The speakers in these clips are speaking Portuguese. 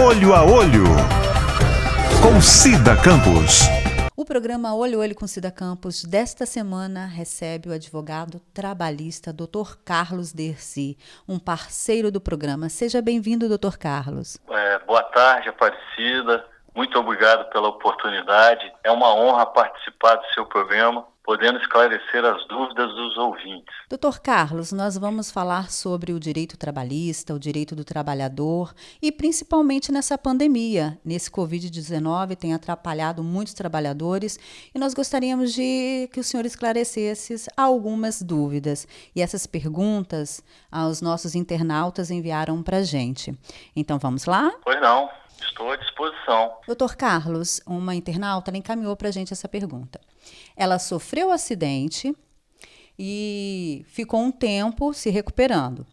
Olho a Olho, com Cida Campos. O programa Olho a Olho com Cida Campos desta semana recebe o advogado trabalhista Dr. Carlos Dercy, um parceiro do programa. Seja bem-vindo, Dr. Carlos. Boa tarde, Aparecida. Muito obrigado pela oportunidade. É uma honra participar do seu programa, podendo esclarecer as dúvidas dos ouvintes. Dr. Carlos, nós vamos falar sobre o direito trabalhista, o direito do trabalhador e principalmente nessa pandemia. Nesse Covid-19 tem atrapalhado muitos trabalhadores e nós gostaríamos de que o senhor esclarecesse algumas dúvidas. E essas perguntas os nossos internautas enviaram para a gente. Então vamos lá? Pois não, estou à disposição. Dr. Carlos, uma internauta encaminhou para a gente essa pergunta. Ela sofreu um acidente e ficou um tempo se recuperando.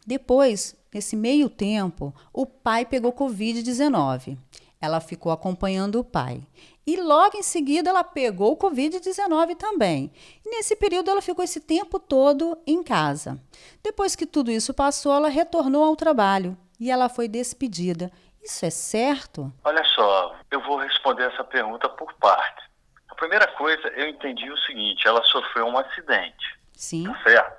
Depois, nesse meio tempo, o pai pegou Covid-19. Ela ficou acompanhando o pai. E logo em seguida ela pegou o Covid-19 também. E nesse período ela ficou esse tempo todo em casa. Depois que tudo isso passou, ela retornou ao trabalho e ela foi despedida. Isso é certo? Olha só, eu vou responder essa pergunta por partes. A primeira coisa, eu entendi o seguinte, ela sofreu um acidente. Sim. Tá certo?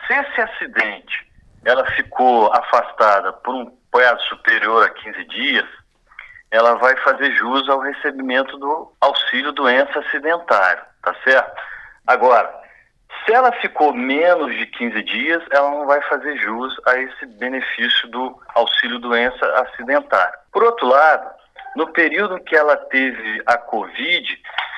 Se esse acidente, ela ficou afastada por um prazo superior a 15 dias, ela vai fazer jus ao recebimento do auxílio doença acidentário, tá certo? Agora, se ela ficou menos de 15 dias, ela não vai fazer jus a esse benefício do auxílio doença acidentário. Por outro lado, no período que ela teve a Covid,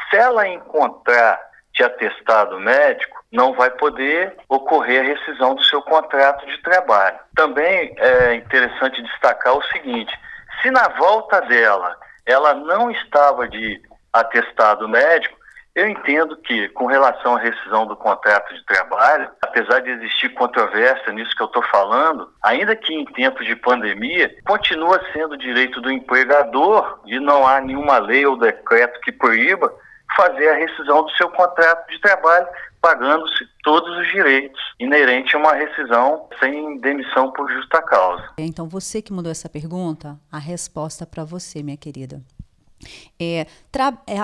se ela encontrar de atestado médico, não vai poder ocorrer a rescisão do seu contrato de trabalho. Também é interessante destacar o seguinte, se na volta dela ela não estava de atestado médico, eu entendo que, com relação à rescisão do contrato de trabalho, apesar de existir controvérsia nisso que eu estou falando, ainda que em tempos de pandemia, continua sendo direito do empregador, e não há nenhuma lei ou decreto que proíba, fazer a rescisão do seu contrato de trabalho, pagando-se todos os direitos inerentes a uma rescisão sem demissão por justa causa. Então, você que mandou essa pergunta, a resposta para você, minha querida.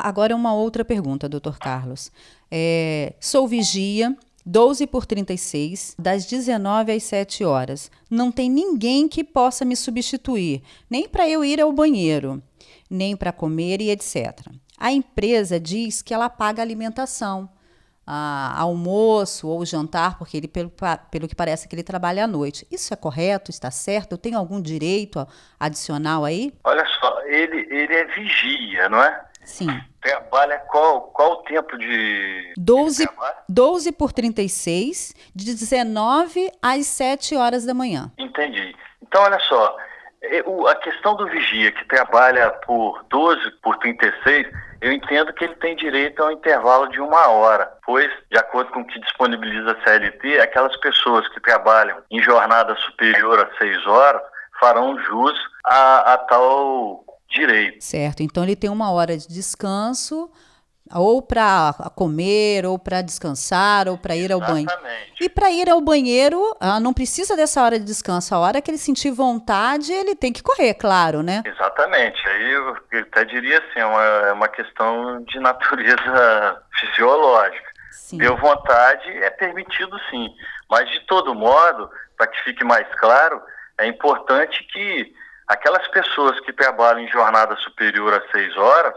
Agora uma outra pergunta, Dr. Carlos. Sou vigia, 12/36, das 19 às 7 horas. Não tem ninguém que possa me substituir, nem para eu ir ao banheiro, nem para comer e etc. A empresa diz que ela paga alimentação, almoço ou jantar, porque ele, pelo que parece que ele trabalha à noite. Isso é correto? Está certo? Eu tenho algum direito adicional aí? Olha só, ele é vigia, não é? Sim. Trabalha qual o tempo de 12/36, de 19 às 7 horas da manhã. Entendi. Então, olha só, a questão do vigia que trabalha por 12/36, eu entendo que ele tem direito a um intervalo de 1 hora, pois, de acordo com o que disponibiliza a CLT, aquelas pessoas que trabalham em jornada superior a 6 horas farão jus a tal direito. Certo, então ele tem 1 hora de descanso, ou para comer, ou para descansar, ou para ir ao banheiro. E para ir ao banheiro, não precisa dessa hora de descanso. A hora que ele sentir vontade, ele tem que correr, claro, né? Exatamente. Aí eu até diria assim, é uma questão de natureza fisiológica. Sim. Deu vontade, é permitido sim. Mas, de todo modo, para que fique mais claro, é importante que aquelas pessoas que trabalham em jornada superior a 6 horas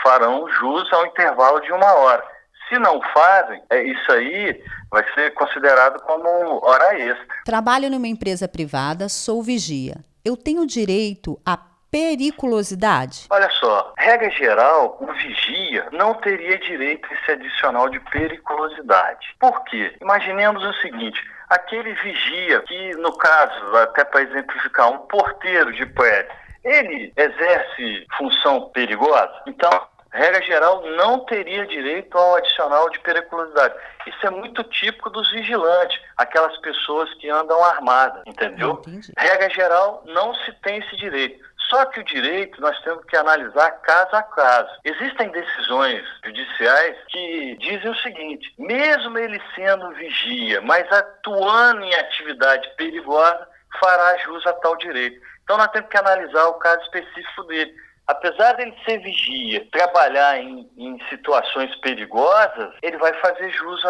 farão jus ao intervalo de 1 hora. Se não fazem, isso aí vai ser considerado como hora extra. Trabalho numa empresa privada, sou vigia. Eu tenho direito à periculosidade? Olha só, regra geral, o vigia não teria direito a esse adicional de periculosidade. Por quê? Imaginemos o seguinte, aquele vigia que, no caso, até para exemplificar, um porteiro de prédio, ele exerce função perigosa? Então, regra geral, não teria direito ao adicional de periculosidade. Isso é muito típico dos vigilantes, aquelas pessoas que andam armadas, entendeu? Entendi. Regra geral, não se tem esse direito. Só que o direito nós temos que analisar caso a caso. Existem decisões judiciais que dizem o seguinte, mesmo ele sendo vigia, mas atuando em atividade perigosa, fará jus a tal direito. Então nós temos que analisar o caso específico dele. Apesar dele ser vigia, trabalhar em situações perigosas, ele vai fazer jus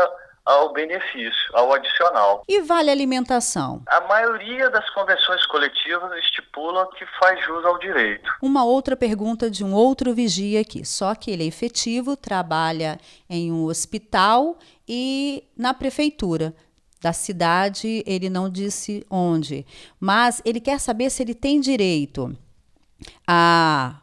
ao benefício, ao adicional. E vale alimentação? A maioria das convenções coletivas estipulam que faz jus ao direito. Uma outra pergunta de um outro vigia aqui, só que ele é efetivo, trabalha em um hospital e na prefeitura da cidade, ele não disse onde, mas ele quer saber se ele tem direito a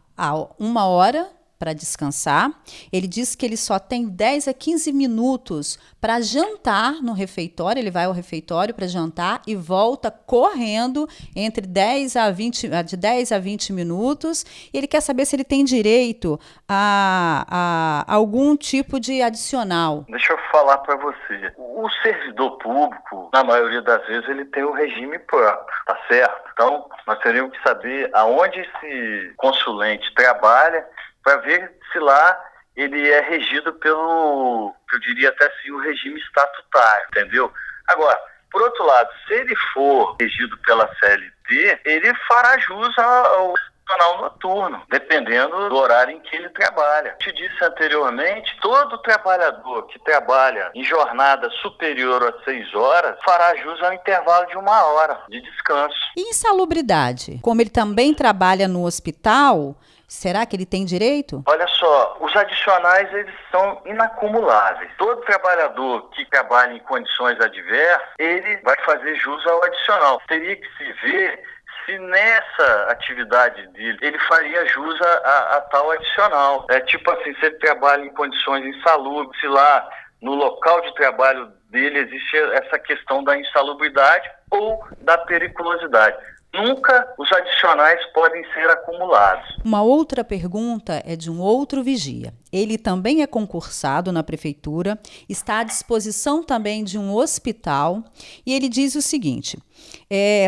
1 hora para descansar. Ele diz que ele só tem 10 a 15 minutos para jantar no refeitório. Ele vai ao refeitório para jantar e volta correndo entre de 10 a 20 minutos. E ele quer saber se ele tem direito a algum tipo de adicional. Deixa eu falar para você. O servidor público, na maioria das vezes, ele tem o regime próprio, tá certo? Então, nós teríamos que saber aonde esse consulente trabalha para ver se lá ele é regido pelo, eu diria até assim, o regime estatutário, entendeu? Agora, por outro lado, se ele for regido pela CLT, ele fará jus ao jornal noturno, dependendo do horário em que ele trabalha. Eu te disse anteriormente, todo trabalhador que trabalha em jornada superior a 6 horas fará jus ao intervalo de 1 hora de descanso. E insalubridade? Como ele também trabalha no hospital, será que ele tem direito? Olha só, os adicionais eles são inacumuláveis. Todo trabalhador que trabalha em condições adversas, ele vai fazer jus ao adicional. Teria que se ver se nessa atividade dele ele faria jus a tal adicional. É tipo assim, se ele trabalha em condições insalubres, se lá no local de trabalho dele existe essa questão da insalubridade ou da periculosidade. Nunca os adicionais podem ser acumulados. Uma outra pergunta é de um outro vigia. Ele também é concursado na prefeitura, está à disposição também de um hospital e ele diz o seguinte,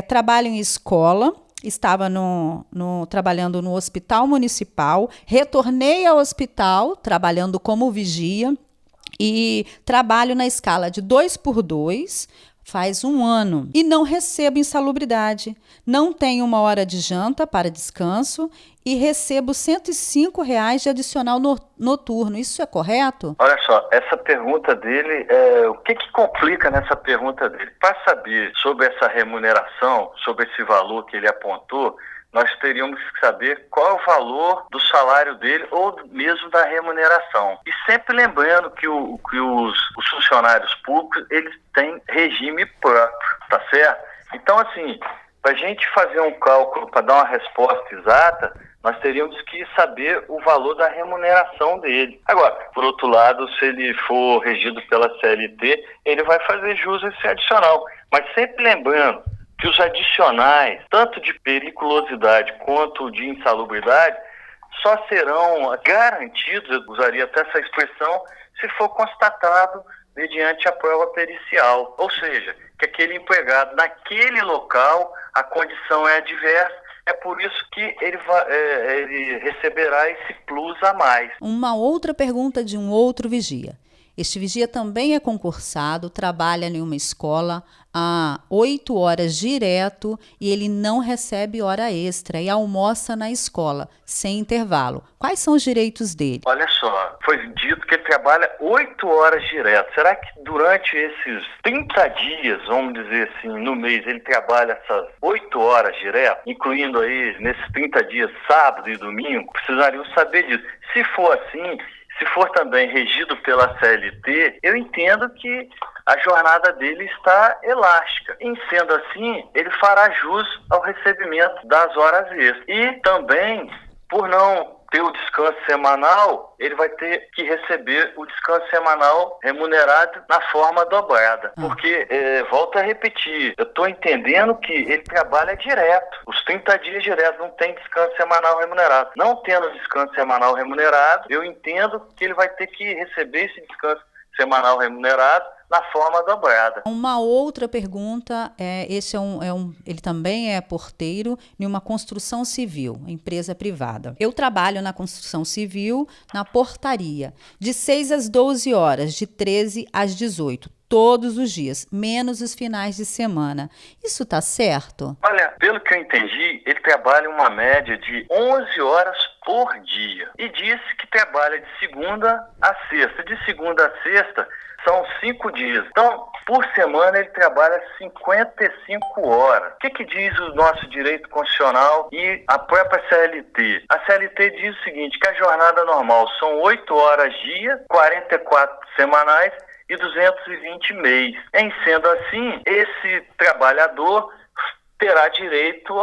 trabalha em escola, estava trabalhando no hospital municipal, retornei ao hospital trabalhando como vigia e trabalho na escala de 2x2, faz 1 ano e não recebo insalubridade, não tenho 1 hora de janta para descanso e recebo R$105 de adicional noturno. Isso é correto? Olha só, essa pergunta dele, o que complica nessa pergunta dele? Para saber sobre essa remuneração, sobre esse valor que ele apontou, nós teríamos que saber qual é o valor do salário dele ou mesmo da remuneração. E sempre lembrando que os funcionários públicos, eles têm regime próprio, tá certo? Então, assim, para a gente fazer um cálculo, para dar uma resposta exata, nós teríamos que saber o valor da remuneração dele. Agora, por outro lado, se ele for regido pela CLT, ele vai fazer jus a esse adicional. Mas sempre lembrando que os adicionais, tanto de periculosidade quanto de insalubridade, só serão garantidos, eu usaria até essa expressão, se for constatado mediante a prova pericial. Ou seja, que aquele empregado naquele local, a condição é adversa, é por isso que ele receberá esse plus a mais. Uma outra pergunta de um outro vigia. Este vigia também é concursado, trabalha em uma escola há 8 horas direto e ele não recebe hora extra e almoça na escola, sem intervalo. Quais são os direitos dele? Olha só, foi dito que ele trabalha 8 horas direto. Será que durante esses 30 dias, vamos dizer assim, no mês, ele trabalha essas 8 horas direto, incluindo aí nesses 30 dias, sábado e domingo? Precisariam saber disso. Se for assim, se for também regido pela CLT, eu entendo que a jornada dele está elástica. Em sendo assim, ele fará jus ao recebimento das horas extras. E também, por não ter o descanso semanal, ele vai ter que receber o descanso semanal remunerado na forma dobrada. Porque, volto a repetir, eu estou entendendo que ele trabalha direto, os 30 dias direto, não tem descanso semanal remunerado. Não tendo descanso semanal remunerado, eu entendo que ele vai ter que receber esse descanso semanal remunerado na forma dobrada. Uma outra pergunta, ele também é porteiro em uma construção civil, empresa privada. Eu trabalho na construção civil, na portaria, de 6 às 12 horas, de 13 às 18. todos os dias, menos os finais de semana. Isso tá certo? Olha, pelo que eu entendi, ele trabalha uma média de 11 horas por dia. E disse que trabalha de segunda a sexta. De segunda a sexta são 5 dias. Então, por semana ele trabalha 55 horas. O que diz o nosso direito constitucional e a própria CLT? A CLT diz o seguinte, que a jornada normal são 8 horas dia, 44 semanais e 220 mês. Em sendo assim, esse trabalhador terá direito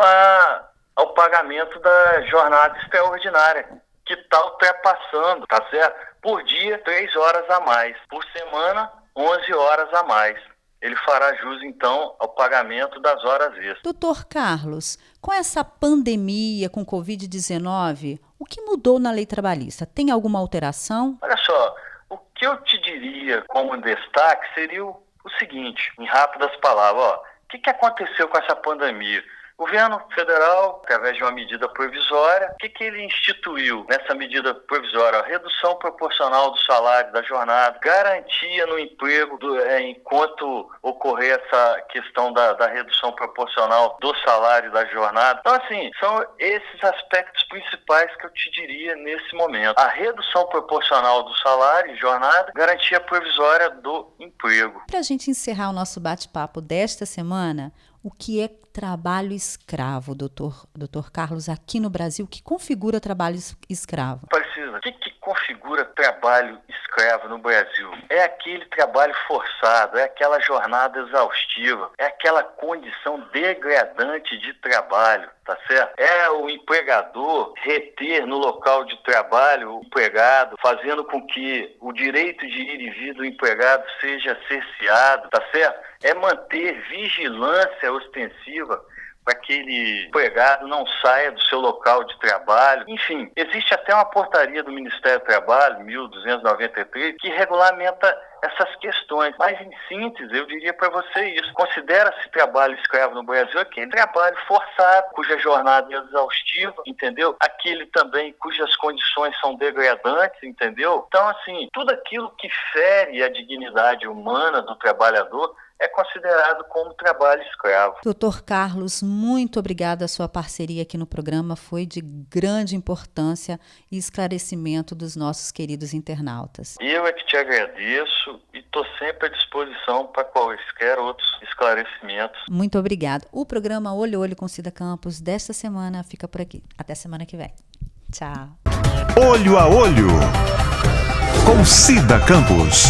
ao pagamento da jornada extraordinária, que está ultrapassando, tá certo? Por dia, 3 horas a mais. Por semana, 11 horas a mais. Ele fará jus, então, ao pagamento das horas extras. Doutor Carlos, com essa pandemia, com Covid-19, o que mudou na lei trabalhista? Tem alguma alteração? Olha só, o que eu te diria como destaque seria o seguinte, em rápidas palavras, ó, o que aconteceu com essa pandemia? O governo federal, através de uma medida provisória, o que ele instituiu nessa medida provisória? A redução proporcional do salário, da jornada, garantia no emprego enquanto ocorrer essa questão da redução proporcional do salário e da jornada. Então, assim, são esses aspectos principais que eu te diria nesse momento. A redução proporcional do salário e jornada, garantia provisória do emprego. Para a gente encerrar o nosso bate-papo desta semana, o que é trabalho escravo, doutor Carlos, aqui no Brasil? O que configura trabalho escravo? Precisa. O que configura trabalho escravo no Brasil? É aquele trabalho forçado, é aquela jornada exaustiva, é aquela condição degradante de trabalho, tá certo? É o empregador reter no local de trabalho o empregado, fazendo com que o direito de ir e vir do empregado seja cerceado, tá certo? É manter vigilância ostensiva para que aquele empregado não saia do seu local de trabalho. Enfim, existe até uma portaria do Ministério do Trabalho, 1293, que regulamenta essas questões. Mas, em síntese, eu diria para você isso. Considera-se trabalho escravo no Brasil aquele trabalho forçado, cuja jornada é exaustiva, entendeu? Aquele também cujas condições são degradantes, entendeu? Então, assim, tudo aquilo que fere a dignidade humana do trabalhador é considerado como trabalho escravo. Doutor Carlos, muito obrigada. A sua parceria aqui no programa foi de grande importância e esclarecimento dos nossos queridos internautas. Eu é que te agradeço e estou sempre à disposição para quaisquer outros esclarecimentos. Muito obrigada. O programa Olho a Olho com Cida Campos desta semana fica por aqui. Até semana que vem. Tchau. Olho a Olho com Cida Campos.